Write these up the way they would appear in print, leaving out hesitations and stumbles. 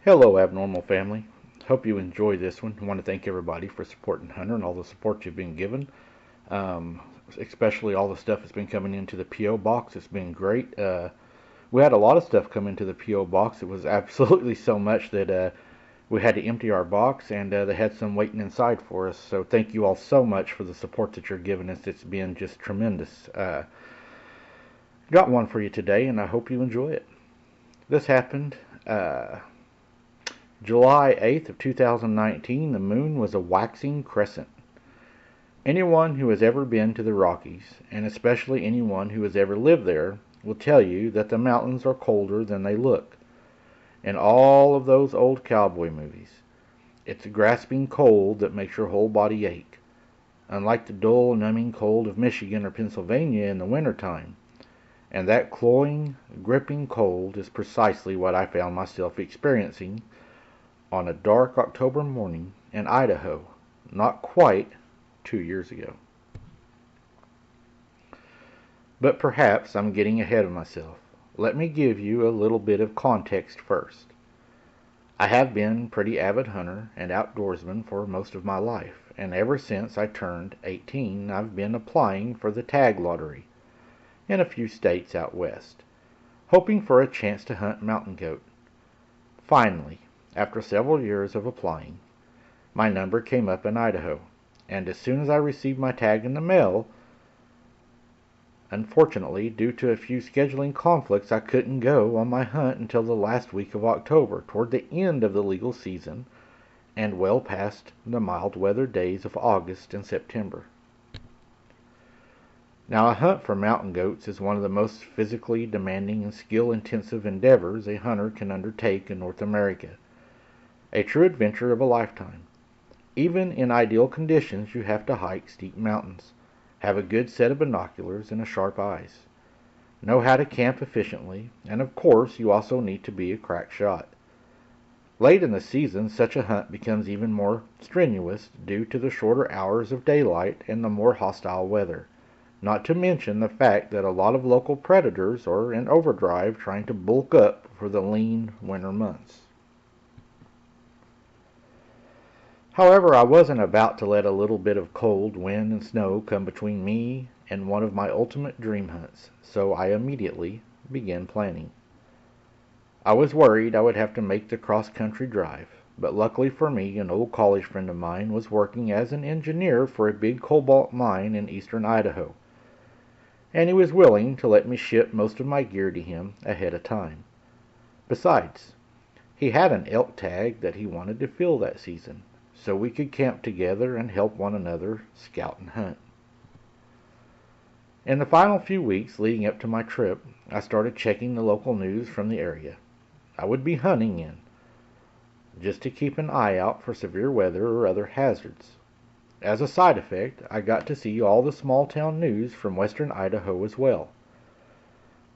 Hello, Abnormal Family. Hope you enjoy this one. I want to thank everybody for supporting Hunter and all the support you've been given, um, especially all the stuff that's been coming into the P.O. box. It's been great. We had a lot of stuff come into the P.O. box. It was absolutely so much that we had to empty our box, and they had some waiting inside for us. So thank you all so much for the support that you're giving us. It's been just tremendous. Got one for you today, and I hope you enjoy it. This happened July 8th of 2019. The moon was a waxing crescent. Anyone who has ever been to the Rockies, and especially anyone who has ever lived there, will tell you that the mountains are colder than they look. In all of those old cowboy movies, it's a grasping cold that makes your whole body ache. Unlike the dull, numbing cold of Michigan or Pennsylvania in the wintertime. And that cloying, gripping cold is precisely what I found myself experiencing on a dark October morning in Idaho, not quite 2 years ago. But perhaps I'm getting ahead of myself. Let me give you a little bit of context first. I have been a pretty avid hunter and outdoorsman for most of my life, and ever since I turned 18 I've been applying for the tag lottery in a few states out west, hoping for a chance to hunt mountain goat. Finally, after several years of applying, my number came up in Idaho, and as soon as I received my tag in the mail, unfortunately, due to a few scheduling conflicts, I couldn't go on my hunt until the last week of October, toward the end of the legal season, and well past the mild weather days of August and September. Now, a hunt for mountain goats is one of the most physically demanding and skill-intensive endeavors a hunter can undertake in North America. A true adventure of a lifetime. Even in ideal conditions, you have to hike steep mountains, have a good set of binoculars and sharp eyes, know how to camp efficiently, and of course you also need to be a crack shot. Late in the season, such a hunt becomes even more strenuous due to the shorter hours of daylight and the more hostile weather, not to mention the fact that a lot of local predators are in overdrive trying to bulk up for the lean winter months. However, I wasn't about to let a little bit of cold, wind, and snow come between me and one of my ultimate dream hunts, so I immediately began planning. I was worried I would have to make the cross-country drive, but luckily for me, an old college friend of mine was working as an engineer for a big cobalt mine in eastern Idaho, and he was willing to let me ship most of my gear to him ahead of time. Besides, he had an elk tag that he wanted to fill that season, so we could camp together and help one another scout and hunt. In the final few weeks leading up to my trip, I started checking the local news from the area I would be hunting in, just to keep an eye out for severe weather or other hazards. As a side effect, I got to see all the small town news from western Idaho as well.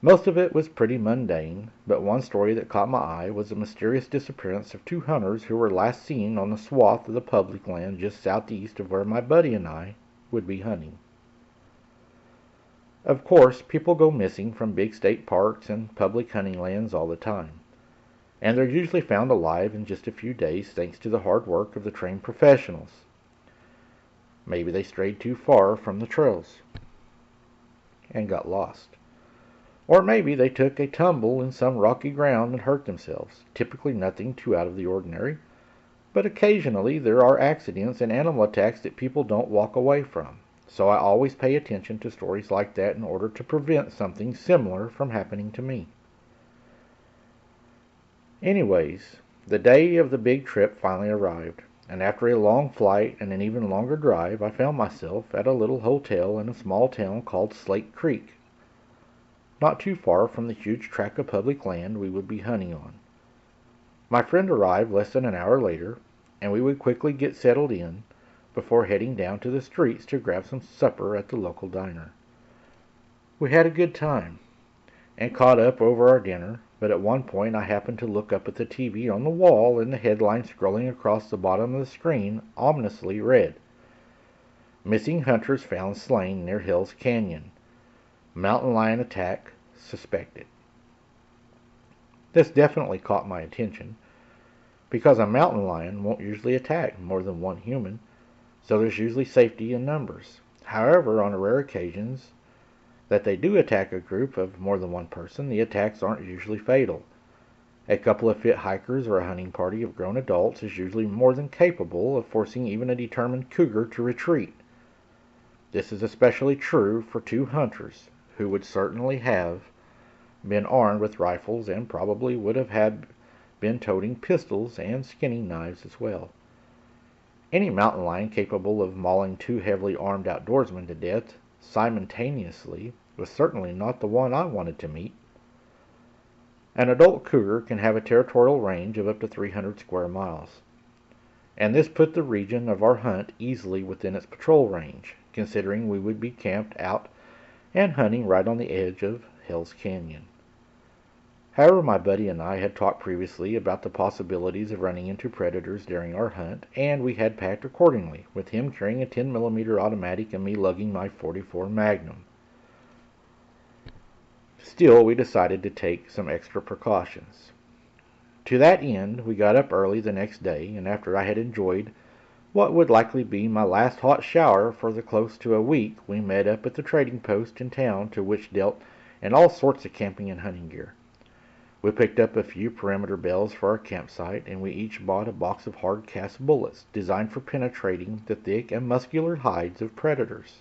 Most of it was pretty mundane, but one story that caught my eye was the mysterious disappearance of two hunters who were last seen on the swath of the public land just southeast of where my buddy and I would be hunting. Of course, people go missing from big state parks and public hunting lands all the time, and they're usually found alive in just a few days thanks to the hard work of the trained professionals. Maybe they strayed too far from the trails and got lost. Or maybe they took a tumble in some rocky ground and hurt themselves. Typically nothing too out of the ordinary, but occasionally there are accidents and animal attacks that people don't walk away from. So I always pay attention to stories like that in order to prevent something similar from happening to me. Anyways, the day of the big trip finally arrived, and after a long flight and an even longer drive, I found myself at a little hotel in a small town called Slate Creek, not too far from the huge tract of public land we would be hunting on. My friend arrived less than an hour later, and we would quickly get settled in before heading down to the streets to grab some supper at the local diner. We had a good time, and caught up over our dinner, but at one point I happened to look up at the TV on the wall, and the headline scrolling across the bottom of the screen ominously read, "Missing hunters found slain near Hills Canyon. Mountain lion attack suspected." This definitely caught my attention, because a mountain lion won't usually attack more than one human, so there's usually safety in numbers. However, on rare occasions that they do attack a group of more than one person, the attacks aren't usually fatal. A couple of fit hikers or a hunting party of grown adults is usually more than capable of forcing even a determined cougar to retreat. This is especially true for two hunters who would certainly have been armed with rifles and probably would have been toting pistols and skinning knives as well. Any mountain lion capable of mauling two heavily armed outdoorsmen to death simultaneously was certainly not the one I wanted to meet. An adult cougar can have a territorial range of up to 300 square miles, and this put the region of our hunt easily within its patrol range, considering we would be camped out and hunting right on the edge of Hell's Canyon. However, my buddy and I had talked previously about the possibilities of running into predators during our hunt, and we had packed accordingly, with him carrying a 10mm automatic and me lugging my .44 Magnum. Still, we decided to take some extra precautions. To that end, we got up early the next day, and after I had enjoyed what would likely be my last hot shower for the close to a week, we met up at the trading post in town to which dealt in all sorts of camping and hunting gear. We picked up a few perimeter bells for our campsite, and we each bought a box of hard-cast bullets designed for penetrating the thick and muscular hides of predators.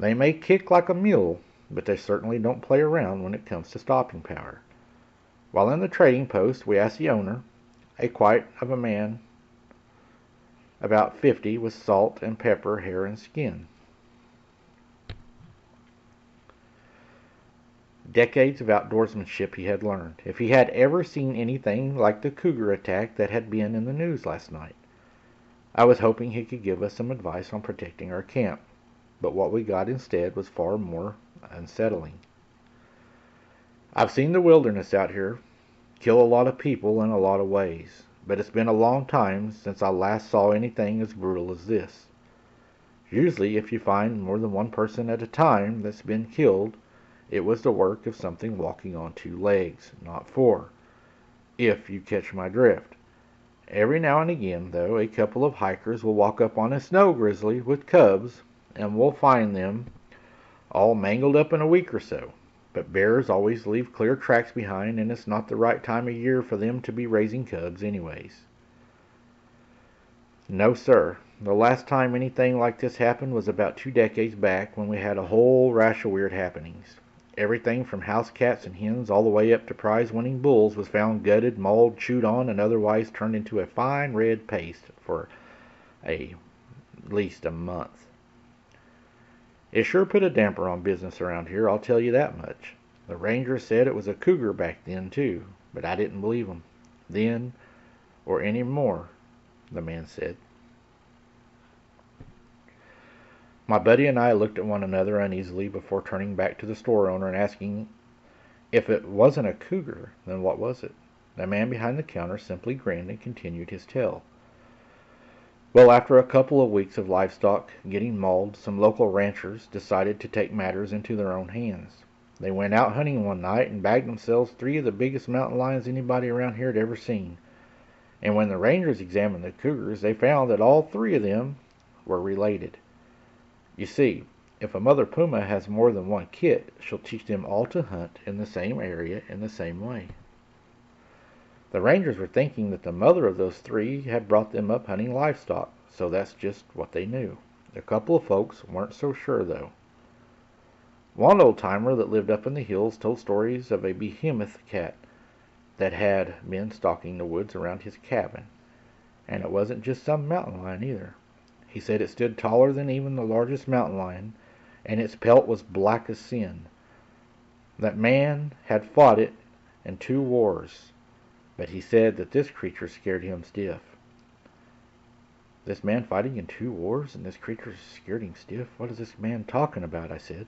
They may kick like a mule, but they certainly don't play around when it comes to stopping power. While in the trading post, we asked the owner, a quiet of a man about 50 with salt and pepper, hair and skin. Decades of outdoorsmanship he had learned, if he had ever seen anything like the cougar attack that had been in the news last night. I was hoping he could give us some advice on protecting our camp, but what we got instead was far more unsettling. I've seen the wilderness out here kill a lot of people in a lot of ways, but it's been a long time since I last saw anything as brutal as this. Usually, if you find more than one person at a time that's been killed, it was the work of something walking on two legs, not four, if you catch my drift. Every now and again, though, a couple of hikers will walk up on a snow grizzly with cubs, and we'll find them all mangled up in a week or so. But bears always leave clear tracks behind, and it's not the right time of year for them to be raising cubs anyways. No, sir. The last time anything like this happened was about 2 decades back, when we had a whole rash of weird happenings. Everything from house cats and hens all the way up to prize-winning bulls was found gutted, mauled, chewed on, and otherwise turned into a fine red paste for at least a month. It sure put a damper on business around here, I'll tell you that much. The ranger said it was a cougar back then, too, but I didn't believe him. Then, or any more, the man said. My buddy and I looked at one another uneasily before turning back to the store owner and asking if it wasn't a cougar, then what was it? The man behind the counter simply grinned and continued his tale. Well, after a couple of weeks of livestock getting mauled, some local ranchers decided to take matters into their own hands. They went out hunting one night and bagged themselves 3 of the biggest mountain lions anybody around here had ever seen. And when the rangers examined the cougars, they found that all 3 of them were related. You see, if a mother puma has more than one kit, she'll teach them all to hunt in the same area in the same way. The rangers were thinking that the mother of those 3 had brought them up hunting livestock, so that's just what they knew. A couple of folks weren't so sure, though. One old-timer that lived up in the hills told stories of a behemoth cat that had been stalking the woods around his cabin, and it wasn't just some mountain lion either. He said it stood taller than even the largest mountain lion, and its pelt was black as sin. That man had fought it in 2 wars, but he said that this creature scared him stiff. This man fighting in 2 wars, and this creature scared him stiff? What is this man talking about? I said.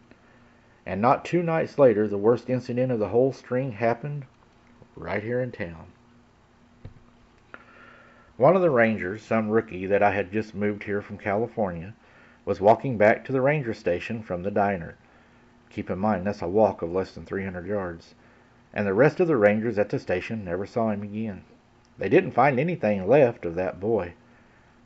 And not 2 nights later, the worst incident of the whole string happened right here in town. One of the rangers, some rookie that I had just moved here from California, was walking back to the ranger station from the diner. Keep in mind, that's a walk of less than 300 yards. And the rest of the rangers at the station never saw him again. They didn't find anything left of that boy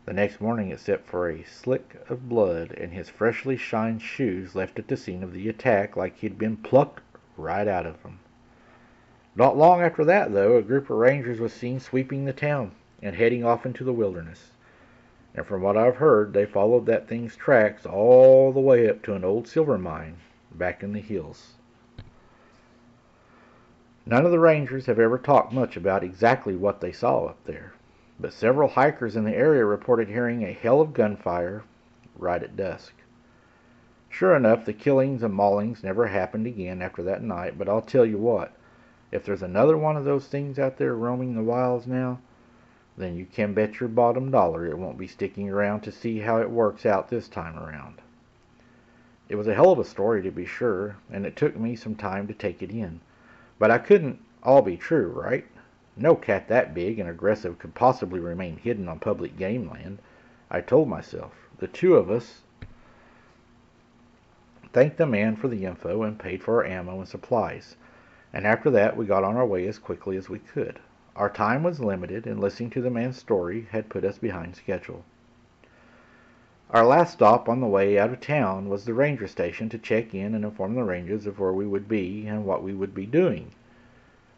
the next morning except for a slick of blood and his freshly shined shoes left at the scene of the attack like he'd been plucked right out of them. Not long after that, though, a group of rangers was seen sweeping the town and heading off into the wilderness. And from what I've heard, they followed that thing's tracks all the way up to an old silver mine back in the hills. None of the rangers have ever talked much about exactly what they saw up there, but several hikers in the area reported hearing a hell of gunfire right at dusk. Sure enough, the killings and maulings never happened again after that night, but I'll tell you what, if there's another one of those things out there roaming the wilds now, then you can bet your bottom dollar it won't be sticking around to see how it works out this time around. It was a hell of a story to be sure, and it took me some time to take it in. But I couldn't all be true, right? No cat that big and aggressive could possibly remain hidden on public game land, I told myself. The two of us thanked the man for the info and paid for our ammo and supplies, and after that we got on our way as quickly as we could. Our time was limited, and listening to the man's story had put us behind schedule. Our last stop on the way out of town was the ranger station to check in and inform the rangers of where we would be and what we would be doing.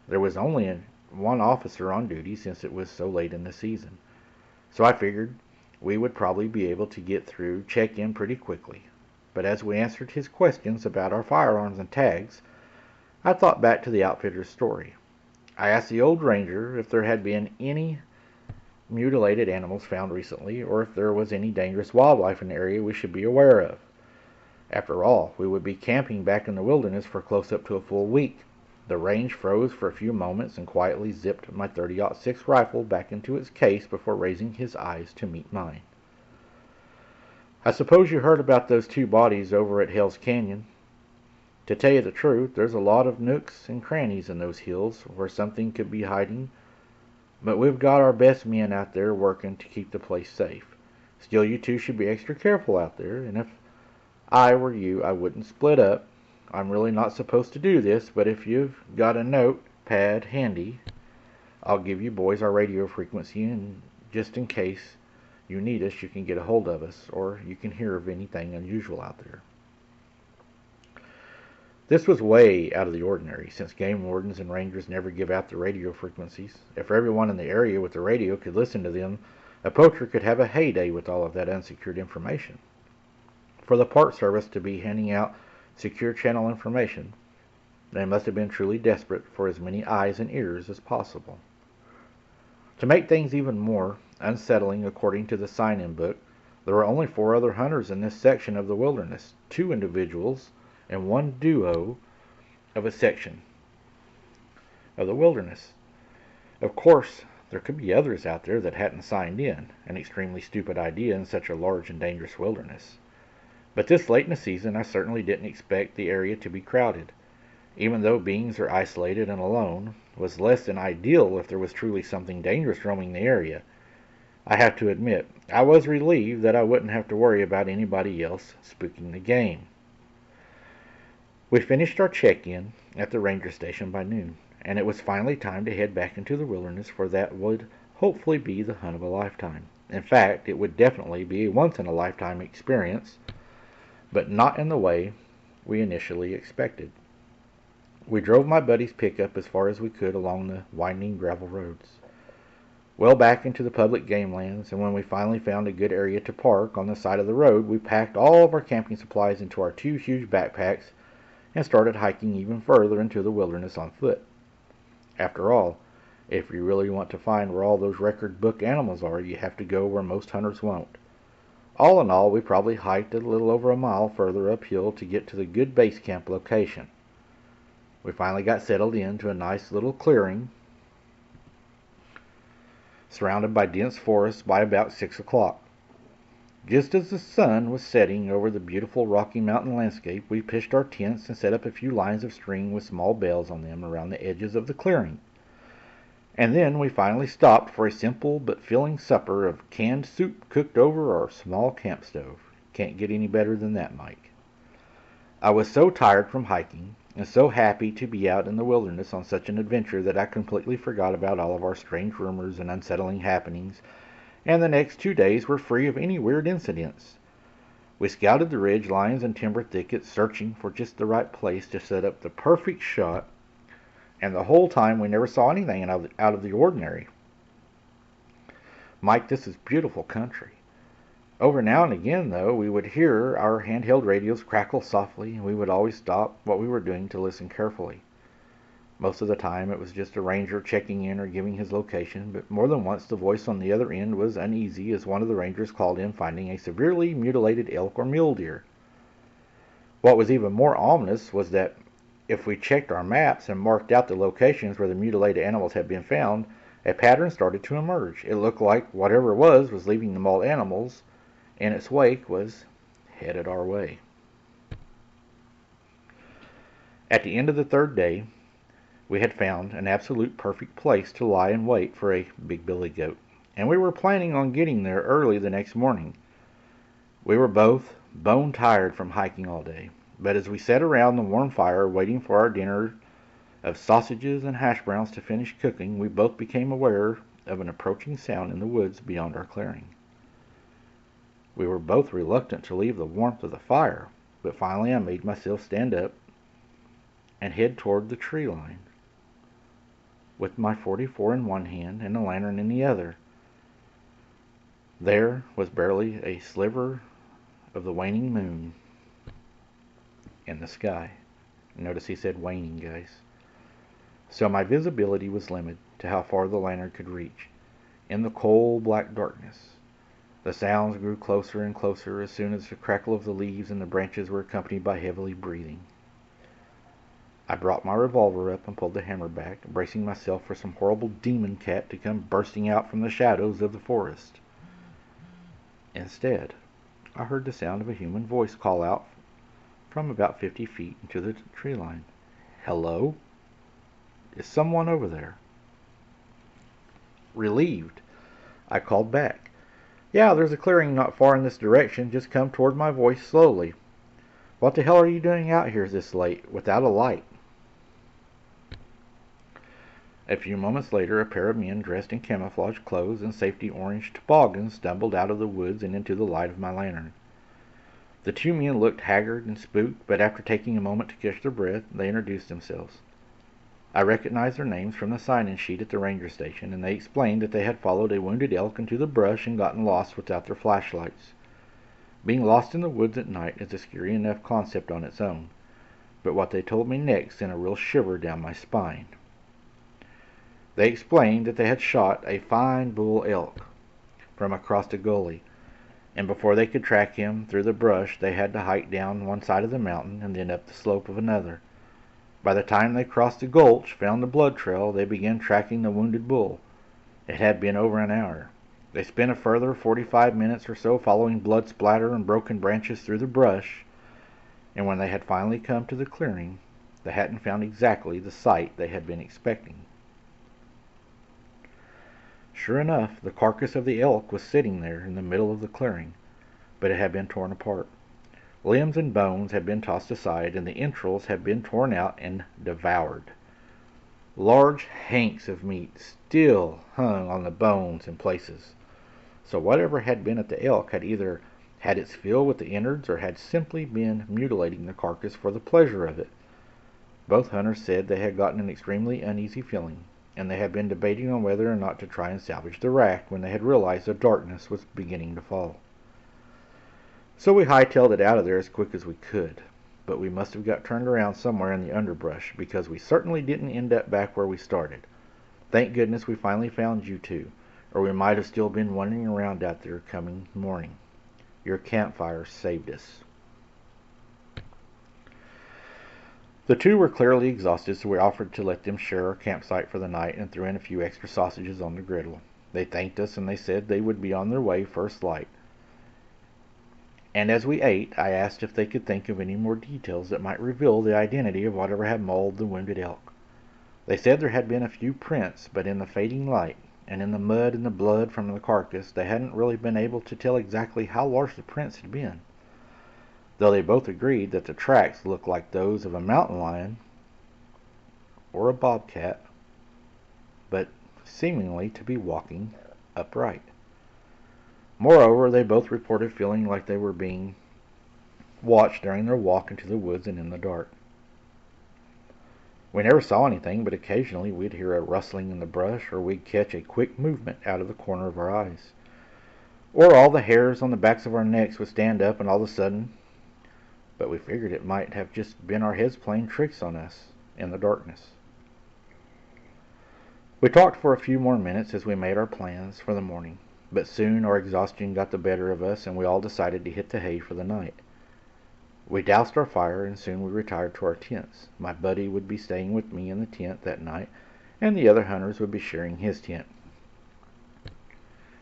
There was only one officer on duty since it was so late in the season, so I figured we would probably be able to get through check-in pretty quickly. But as we answered his questions about our firearms and tags, I thought back to the outfitter's story. I asked the old ranger if there had been any mutilated animals found recently, or if there was any dangerous wildlife in the area we should be aware of. After all, we would be camping back in the wilderness for close up to a full week. The range froze for a few moments and quietly zipped my .30-06 rifle back into its case before raising his eyes to meet mine. I suppose you heard about those two bodies over at Hell's Canyon. To tell you the truth, there's a lot of nooks and crannies in those hills where something could be hiding, but we've got our best men out there working to keep the place safe. Still, you two should be extra careful out there, and if I were you, I wouldn't split up. I'm really not supposed to do this, but if you've got a notepad handy, I'll give you boys our radio frequency, and just in case you need us, you can get a hold of us, or you can hear of anything unusual out there. This was way out of the ordinary, since game wardens and rangers never give out the radio frequencies. If everyone in the area with the radio could listen to them, a poacher could have a heyday with all of that unsecured information. For the Park Service to be handing out secure channel information, they must have been truly desperate for as many eyes and ears as possible. To make things even more unsettling, according to the sign-in book, there were only 4 other hunters in this section of the wilderness, 2 individuals and 1 duo of a section of the wilderness. Of course, there could be others out there that hadn't signed in, an extremely stupid idea in such a large and dangerous wilderness. But this late in the season, I certainly didn't expect the area to be crowded. Even though beings are isolated and alone, was less than ideal if there was truly something dangerous roaming the area. I have to admit, I was relieved that I wouldn't have to worry about anybody else spooking the game. We finished our check-in at the ranger station by noon, and it was finally time to head back into the wilderness, for that would hopefully be the hunt of a lifetime. In fact, it would definitely be a once-in-a-lifetime experience, but not in the way we initially expected. We drove my buddy's pickup as far as we could along the winding gravel roads, well back into the public game lands, and when we finally found a good area to park on the side of the road, we packed all of our camping supplies into our 2 huge backpacks and started hiking even further into the wilderness on foot. After all, if you really want to find where all those record book animals are, you have to go where most hunters won't. All in all, we probably hiked a little over a mile further uphill to get to the good base camp location. We finally got settled into a nice little clearing surrounded by dense forest by about 6 o'clock. Just as the sun was setting over the beautiful Rocky Mountain landscape, we pitched our tents and set up a few lines of string with small bells on them around the edges of the clearing. And then we finally stopped for a simple but filling supper of canned soup cooked over our small camp stove. Can't get any better than that, Mike. I was so tired from hiking and so happy to be out in the wilderness on such an adventure that I completely forgot about all of our strange rumors and unsettling happenings, and the next 2 days were free of any weird incidents. We scouted the ridge lines and timber thickets, searching for just the right place to set up the perfect shot, and the whole time we never saw anything out of the ordinary. Mike, this is beautiful country. Over now and again, though, we would hear our handheld radios crackle softly, and we would always stop what we were doing to listen carefully. Most of the time it was just a ranger checking in or giving his location, but more than once the voice on the other end was uneasy as one of the rangers called in finding a severely mutilated elk or mule deer. What was even more ominous was that if we checked our maps and marked out the locations where the mutilated animals had been found, a pattern started to emerge. It looked like whatever it was leaving the mauled animals in its wake was headed our way. At the end of the 3rd day, we had found an absolute perfect place to lie in wait for a big billy goat, and we were planning on getting there early the next morning. We were both bone tired from hiking all day, but as we sat around the warm fire waiting for our dinner of sausages and hash browns to finish cooking, we both became aware of an approaching sound in the woods beyond our clearing. We were both reluctant to leave the warmth of the fire, but finally I made myself stand up and head toward the tree line, with my .44 in one hand and a lantern in the other. There was barely a sliver of the waning moon in the sky. Notice he said waning, guys. So my visibility was limited to how far the lantern could reach in the coal black darkness. The sounds grew closer and closer as soon as the crackle of the leaves and the branches were accompanied by heavily breathing. I brought my revolver up and pulled the hammer back, bracing myself for some horrible demon cat to come bursting out from the shadows of the forest. Instead, I heard the sound of a human voice call out from about 50 feet into the tree line. "Hello? Is someone over there?" Relieved, I called back. "Yeah, there's a clearing not far in this direction. Just come toward my voice slowly." "What the hell are you doing out here this late, without a light?" A few moments later, a pair of men dressed in camouflage clothes and safety orange toboggans stumbled out of the woods and into the light of my lantern. The 2 men looked haggard and spooked, but after taking a moment to catch their breath, they introduced themselves. I recognized their names from the sign-in sheet at the ranger station, and they explained that they had followed a wounded elk into the brush and gotten lost without their flashlights. Being lost in the woods at night is a scary enough concept on its own, but what they told me next sent a real shiver down my spine. They explained that they had shot a fine bull elk from across a gully, and before they could track him through the brush they had to hike down one side of the mountain and then up the slope of another. By the time they crossed the gulch, found the blood trail, they began tracking the wounded bull. It had been over an hour. They spent a further 45 minutes or so following blood splatter and broken branches through the brush, and when they had finally come to the clearing, they hadn't found exactly the sight they had been expecting. Sure enough, the carcass of the elk was sitting there in the middle of the clearing, but it had been torn apart. Limbs and bones had been tossed aside, and the entrails had been torn out and devoured. Large hanks of meat still hung on the bones in places. So whatever had been at the elk had either had its fill with the innards or had simply been mutilating the carcass for the pleasure of it. Both hunters said they had gotten an extremely uneasy feeling, and they had been debating on whether or not to try and salvage the raft when they had realized the darkness was beginning to fall. So we hightailed it out of there as quick as we could, but we must have got turned around somewhere in the underbrush, because we certainly didn't end up back where we started. Thank goodness we finally found you two, or we might have still been wandering around out there coming morning. Your campfire saved us. The 2 were clearly exhausted, so we offered to let them share our campsite for the night and threw in a few extra sausages on the griddle. They thanked us, and they said they would be on their way first light. And as we ate, I asked if they could think of any more details that might reveal the identity of whatever had mauled the wounded elk. They said there had been a few prints, but in the fading light, and in the mud and the blood from the carcass, they hadn't really been able to tell exactly how large the prints had been. Though they both agreed that the tracks looked like those of a mountain lion, or a bobcat, but seemingly to be walking upright. Moreover, they both reported feeling like they were being watched during their walk into the woods and in the dark. We never saw anything, but occasionally we'd hear a rustling in the brush, or we'd catch a quick movement out of the corner of our eyes. Or all the hairs on the backs of our necks would stand up and all of a sudden, but we figured it might have just been our heads playing tricks on us in the darkness. We talked for a few more minutes as we made our plans for the morning, but soon our exhaustion got the better of us and we all decided to hit the hay for the night. We doused our fire and soon we retired to our tents. My buddy would be staying with me in the tent that night, and the other hunters would be sharing his tent.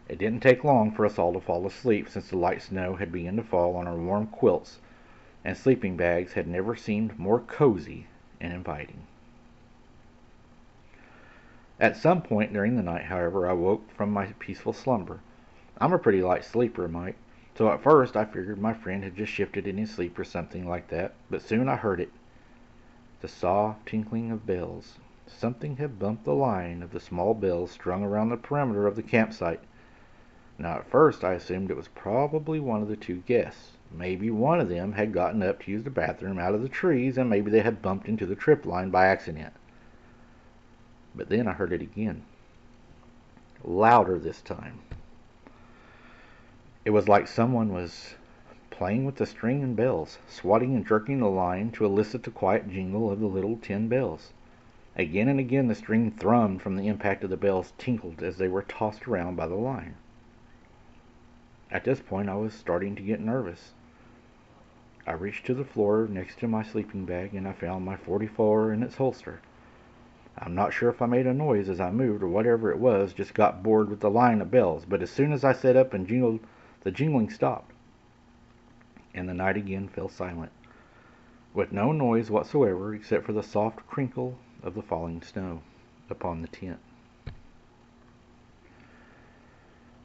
It didn't take long for us all to fall asleep, since the light snow had begun to fall on our warm quilts, and sleeping bags had never seemed more cozy and inviting. At some point during the night, however, I woke from my peaceful slumber. I'm a pretty light sleeper, Mike, so at first I figured my friend had just shifted in his sleep or something like that, but soon I heard it. The soft tinkling of bells. Something had bumped the line of the small bells strung around the perimeter of the campsite. Now at first I assumed it was probably one of the two guests. Maybe one of them had gotten up to use the bathroom out of the trees, and maybe they had bumped into the trip line by accident. But then I heard it again. Louder this time. It was like someone was playing with the string and bells, swatting and jerking the line to elicit the quiet jingle of the little tin bells. Again and again the string thrummed from the impact of the bells, tinkled as they were tossed around by the line. At this point I was starting to get nervous. I reached to the floor next to my sleeping bag and I found my .44 in its holster. I'm not sure if I made a noise as I moved or whatever it was, just got bored with the line of bells, but as soon as I sat up and jingled, the jingling stopped, and the night again fell silent, with no noise whatsoever except for the soft crinkle of the falling snow upon the tent.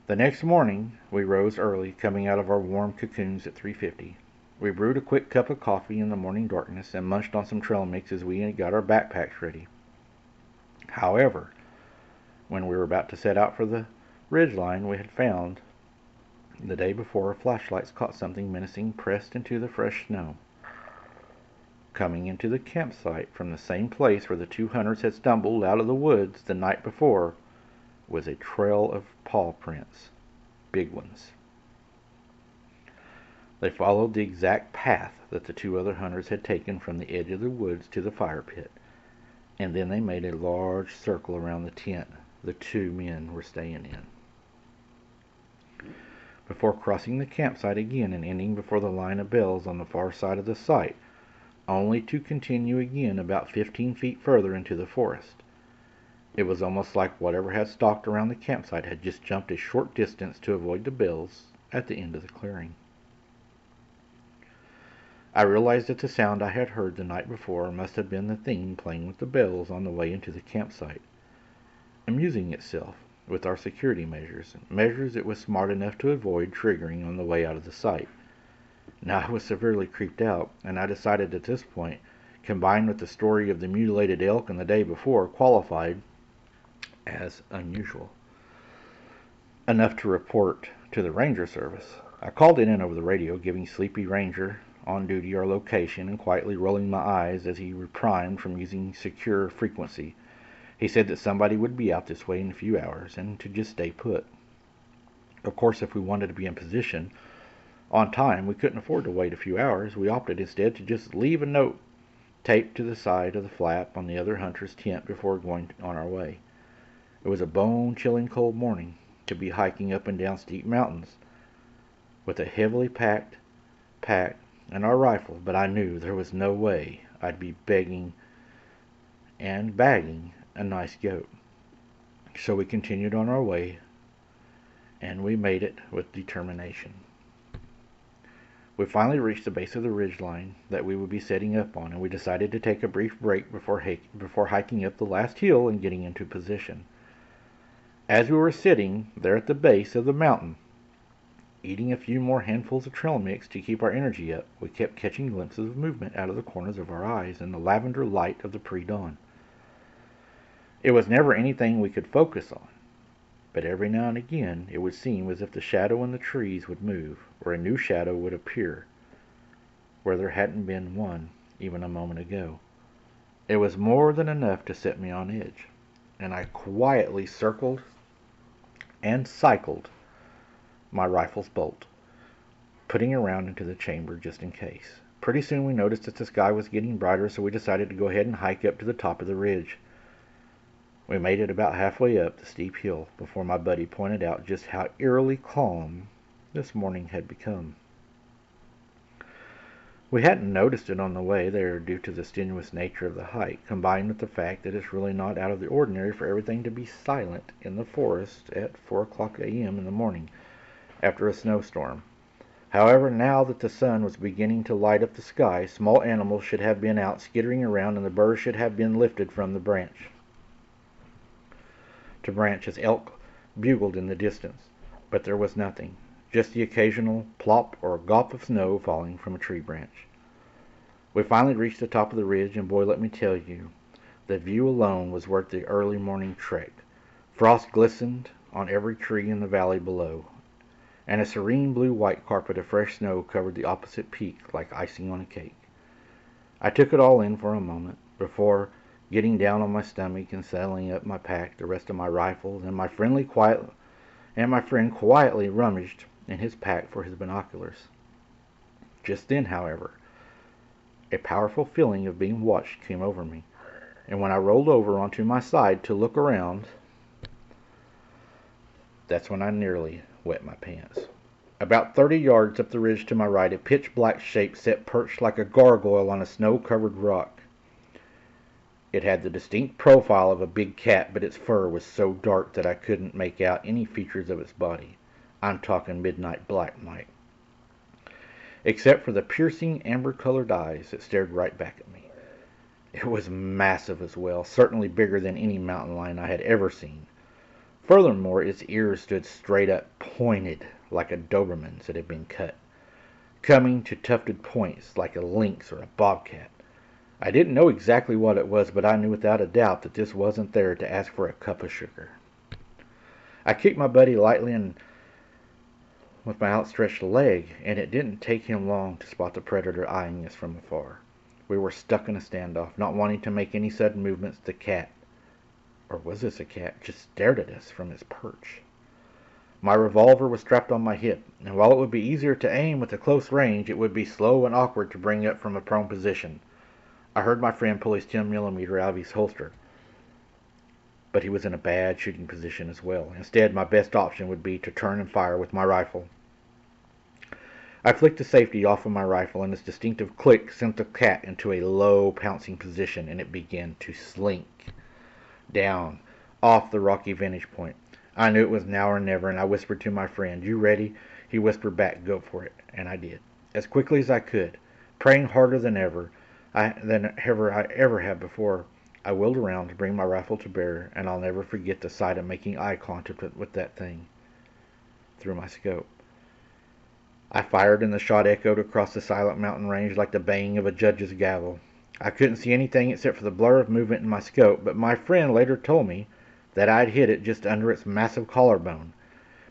The next morning we rose early, coming out of our warm cocoons at 3:50. We brewed a quick cup of coffee in the morning darkness and munched on some trail mix as we got our backpacks ready. However, when we were about to set out for the ridgeline we had found the day before, our flashlights caught something menacing pressed into the fresh snow. Coming into the campsite from the same place where the two hunters had stumbled out of the woods the night before was a trail of paw prints, big ones. They followed the exact path that the two other hunters had taken from the edge of the woods to the fire pit, and then they made a large circle around the tent the two men were staying in, before crossing the campsite again and ending before the line of bells on the far side of the site, only to continue again about 15 feet further into the forest. It was almost like whatever had stalked around the campsite had just jumped a short distance to avoid the bells at the end of the clearing. I realized that the sound I had heard the night before must have been the thing playing with the bells on the way into the campsite, amusing itself with our security measures it was smart enough to avoid triggering on the way out of the site. Now I was severely creeped out, and I decided at this point, combined with the story of the mutilated elk and the day before, qualified as unusual enough to report to the ranger service. I called it in over the radio, giving Sleepy Ranger on duty our location and quietly rolling my eyes as he reprimed from using secure frequency. He said that somebody would be out this way in a few hours and to just stay put. Of course, if we wanted to be in position on time, we couldn't afford to wait a few hours. We opted instead to just leave a note taped to the side of the flap on the other hunter's tent before going on our way. It was a bone-chilling cold morning to be hiking up and down steep mountains with a heavily packed pack and our rifle, but I knew there was no way I'd be begging and bagging a nice goat. So we continued on our way, and we made it with determination. We finally reached the base of the ridgeline that we would be setting up on, and we decided to take a brief break before hiking up the last hill and getting into position. As we were sitting there at the base of the mountain, eating a few more handfuls of trail mix to keep our energy up, we kept catching glimpses of movement out of the corners of our eyes in the lavender light of the pre-dawn. It was never anything we could focus on, but every now and again it would seem as if the shadow in the trees would move, or a new shadow would appear where there hadn't been one even a moment ago. It was more than enough to set me on edge, and I quietly circled and cycled my rifle's bolt, putting around into the chamber just in case. Pretty soon we noticed that the sky was getting brighter, so we decided to go ahead and hike up to the top of the ridge. We made it about halfway up the steep hill before my buddy pointed out just how eerily calm this morning had become. We hadn't noticed it on the way there due to the strenuous nature of the hike, combined with the fact that it's really not out of the ordinary for everything to be silent in the forest at 4 o'clock a.m. in the morning after a snowstorm. However, now that the sun was beginning to light up the sky, small animals should have been out skittering around, and the birds should have been lifted from the branch to branch as elk bugled in the distance. But there was nothing, just the occasional plop or gulp of snow falling from a tree branch. We finally reached the top of the ridge, and boy, let me tell you, the view alone was worth the early morning trek. Frost glistened on every tree in the valley below, and a serene blue-white carpet of fresh snow covered the opposite peak like icing on a cake. I took it all in for a moment, before getting down on my stomach and settling up my pack, the rest of my rifles, and my friend quietly rummaged in his pack for his binoculars. Just then, however, a powerful feeling of being watched came over me, and when I rolled over onto my side to look around, that's when I nearly wet my pants. About 30 yards up the ridge to my right, a pitch-black shape sat perched like a gargoyle on a snow-covered rock. It had the distinct profile of a big cat, but its fur was so dark that I couldn't make out any features of its body. I'm talking midnight black, Mike. Except for the piercing amber-colored eyes that stared right back at me. It was massive as well, certainly bigger than any mountain lion I had ever seen. Furthermore, its ears stood straight up, pointed like a Doberman's that had been cut, coming to tufted points like a lynx or a bobcat. I didn't know exactly what it was, but I knew without a doubt that this wasn't there to ask for a cup of sugar. I kicked my buddy lightly and with my outstretched leg, and it didn't take him long to spot the predator eyeing us from afar. We were stuck in a standoff, not wanting to make any sudden movements. The cat, or was this a cat, just stared at us from its perch. My revolver was strapped on my hip, and while it would be easier to aim with a close range, it would be slow and awkward to bring up from a prone position. I heard my friend pull his 10mm out of his holster, but he was in a bad shooting position as well. Instead, my best option would be to turn and fire with my rifle. I flicked the safety off of my rifle, and its distinctive click sent the cat into a low pouncing position, and it began to slink down off the rocky vantage point. I knew it was now or never, and I whispered to my friend, "You ready?" He whispered back, "Go for it," and I did, as quickly as I could, praying harder than I ever had before. I wheeled around to bring my rifle to bear, and I'll never forget the sight of making eye contact with that thing through my scope. I fired, and the shot echoed across the silent mountain range like the banging of a judge's gavel. I couldn't see anything except for the blur of movement in my scope, but my friend later told me that I'd hit it just under its massive collarbone,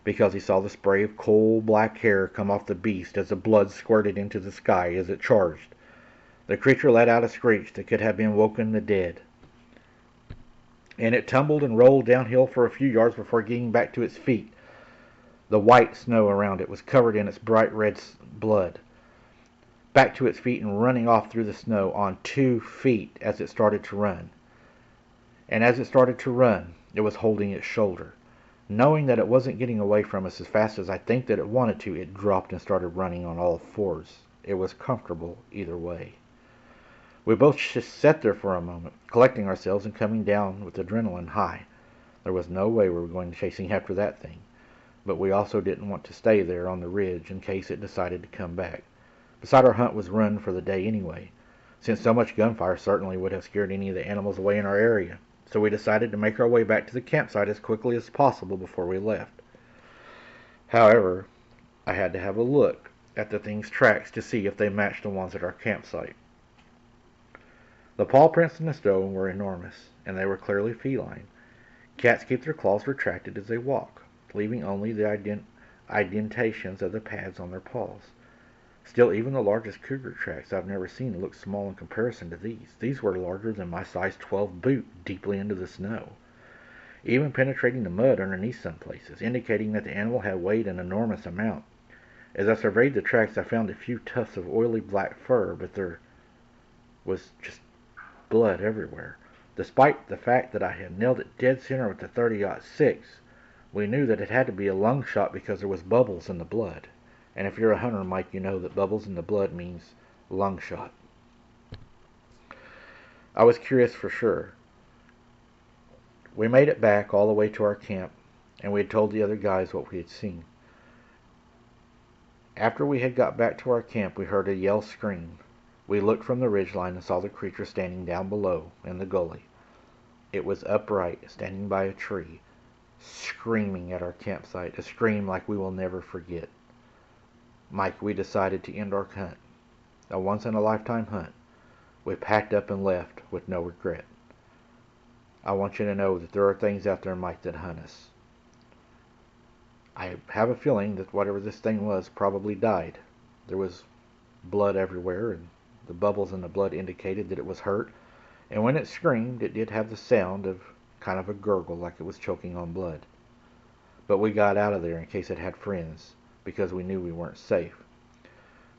because he saw the spray of coal-black hair come off the beast as the blood squirted into the sky as it charged. The creature let out a screech that could have been woken the dead, and it tumbled and rolled downhill for a few yards before getting back to its feet. The white snow around it was covered in its bright red blood. Back to its feet and running off through the snow on 2 feet as it started to run. And as it started to run, it was holding its shoulder. Knowing that it wasn't getting away from us as fast as I think that it wanted to, it dropped and started running on all fours. It was comfortable either way. We both just sat there for a moment, collecting ourselves and coming down with adrenaline high. There was no way we were going chasing after that thing, but we also didn't want to stay there on the ridge in case it decided to come back. Besides, our hunt was run for the day anyway, since so much gunfire certainly would have scared any of the animals away in our area. So we decided to make our way back to the campsite as quickly as possible before we left. However, I had to have a look at the thing's tracks to see if they matched the ones at our campsite. The paw prints in the stone were enormous, and they were clearly feline. Cats keep their claws retracted as they walk, leaving only the indentations of the pads on their paws. Still, even the largest cougar tracks I've never seen look small in comparison to these. These were larger than my size 12 boot, deeply into the snow, even penetrating the mud underneath some places, indicating that the animal had weighed an enormous amount. As I surveyed the tracks, I found a few tufts of oily black fur, but there was just blood everywhere. Despite the fact that I had nailed it dead center with the 30-06, we knew that it had to be a lung shot because there was bubbles in the blood. And if you're a hunter, Mike, you know that bubbles in the blood means lung shot. I was curious for sure. We made it back all the way to our camp, and we had told the other guys what we had seen. After we had got back to our camp, we heard a yell scream. We looked from the ridgeline and saw the creature standing down below in the gully. It was upright, standing by a tree, screaming at our campsite, a scream like we will never forget. Mike, we decided to end our hunt, a once-in-a-lifetime hunt. We packed up and left with no regret. I want you to know that there are things out there, Mike, that hunt us. I have a feeling that whatever this thing was probably died. There was blood everywhere, and the bubbles in the blood indicated that it was hurt. And when it screamed, it did have the sound of kind of a gurgle, like it was choking on blood. But we got out of there in case it had friends, because we knew we weren't safe.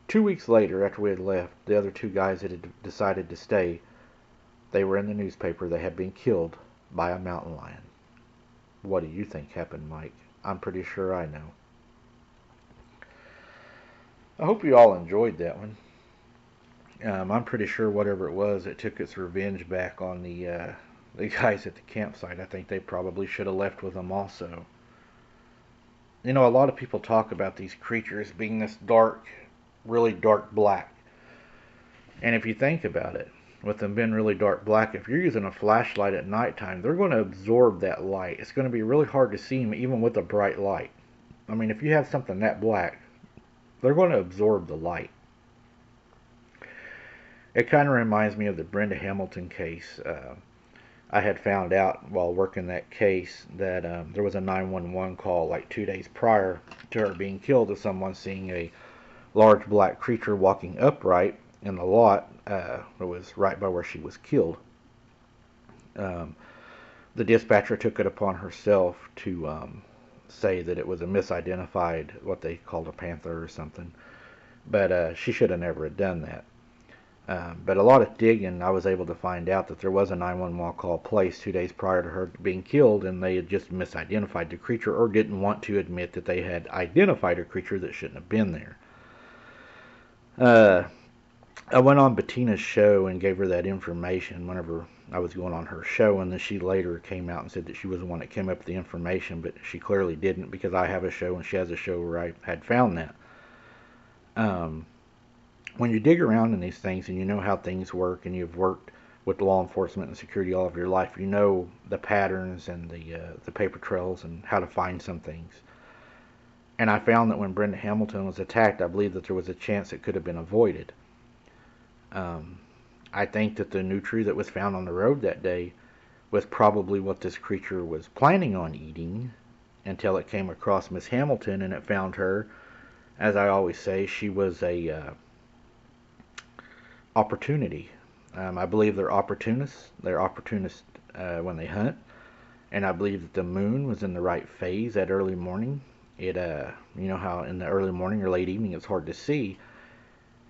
2 weeks later, after we had left, the other two guys that had decided to stay, they were in the newspaper. They had been killed by a mountain lion. What do you think happened, Mike? I'm pretty sure I know. I hope you all enjoyed that one. I'm pretty sure whatever it was, it took its revenge back on the guys at the campsite. I think they probably should have left with them also. You know, a lot of people talk about these creatures being this dark, really dark black. And if you think about it, with them being really dark black, if you're using a flashlight at nighttime, they're going to absorb that light. It's going to be really hard to see them even with a bright light. I mean, if you have something that black, they're going to absorb the light. It kind of reminds me of the Brenda Hamilton case. I had found out while working that case that there was a 911 call like 2 days prior to her being killed of someone seeing a large black creature walking upright in the lot that was right by where she was killed. The dispatcher took it upon herself to say that it was a misidentified, what they called a panther or something, but she should have never have done that. But a lot of digging, I was able to find out that there was a 911 call placed 2 days prior to her being killed, and they had just misidentified the creature or didn't want to admit that they had identified a creature that shouldn't have been there. I went on Bettina's show and gave her that information whenever I was going on her show, and then she later came out and said that she was the one that came up with the information, but she clearly didn't, because I have a show and she has a show where I had found that. When you dig around in these things and you know how things work, and you've worked with law enforcement and security all of your life, you know the patterns and the paper trails and how to find some things. And I found that when Brenda Hamilton was attacked, I believe that there was a chance it could have been avoided. I think that the nutria that was found on the road that day was probably what this creature was planning on eating until it came across Miss Hamilton and it found her. As I always say, she was a opportunity. I believe they're opportunists. They're opportunists when they hunt. And I believe that the moon was in the right phase that early morning. You know how in the early morning or late evening it's hard to see.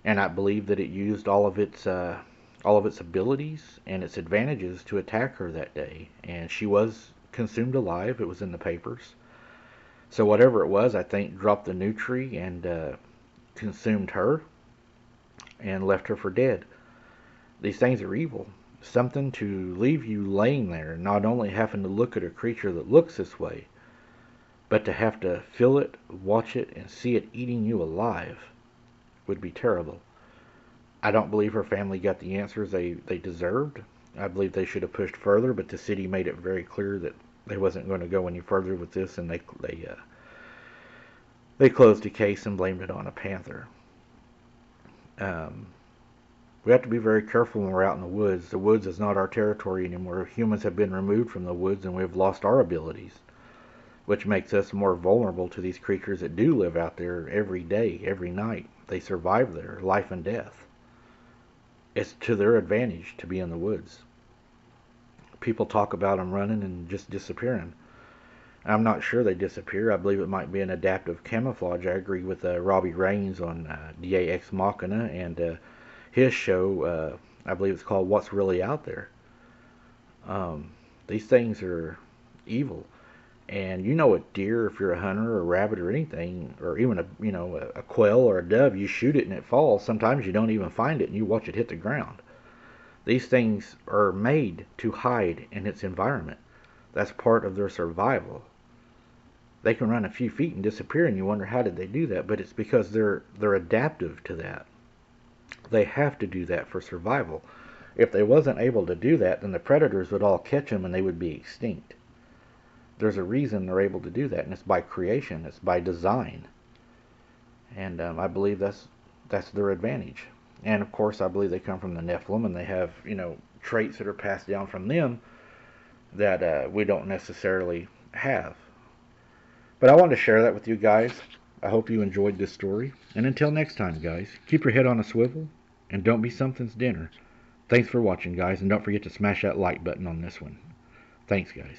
And I believe that it used all of its abilities and its advantages to attack her that day. And she was consumed alive. It was in the papers. So whatever it was, I think dropped the nutria and consumed her and left her for dead. These things are evil. Something to leave you laying there, not only having to look at a creature that looks this way, but to have to feel it, watch it, and see it eating you alive would be terrible. I don't believe her family got the answers they deserved. I believe they should have pushed further, but the city made it very clear that they wasn't going to go any further with this, and they closed the case and blamed it on a panther. We have to be very careful when we're out in the woods. The woods is not our territory anymore. Humans have been removed from the woods and we've lost our abilities, which makes us more vulnerable to these creatures that do live out there every day, every night. They survive there, life and death. It's to their advantage to be in the woods. People talk about them running and just disappearing. I'm not sure they disappear. I believe it might be an adaptive camouflage. I agree with Robbie Raines on DA Ex Machina and his show. I believe it's called What's Really Out There. These things are evil. And you know a deer, if you're a hunter or a rabbit or anything, or even a quail or a dove, you shoot it and it falls. Sometimes you don't even find it and you watch it hit the ground. These things are made to hide in its environment. That's part of their survival. They can run a few feet and disappear, and you wonder how did they do that? But it's because they're adaptive to that. They have to do that for survival. If they wasn't able to do that, then the predators would all catch them and they would be extinct. There's a reason they're able to do that, and it's by creation. It's by design. And I believe that's their advantage. And of course, I believe they come from the Nephilim, and they have traits that are passed down from them that we don't necessarily have. But I wanted to share that with you guys. I hope you enjoyed this story. And until next time, guys, keep your head on a swivel and don't be something's dinner. Thanks for watching, guys, and don't forget to smash that like button on this one. Thanks, guys.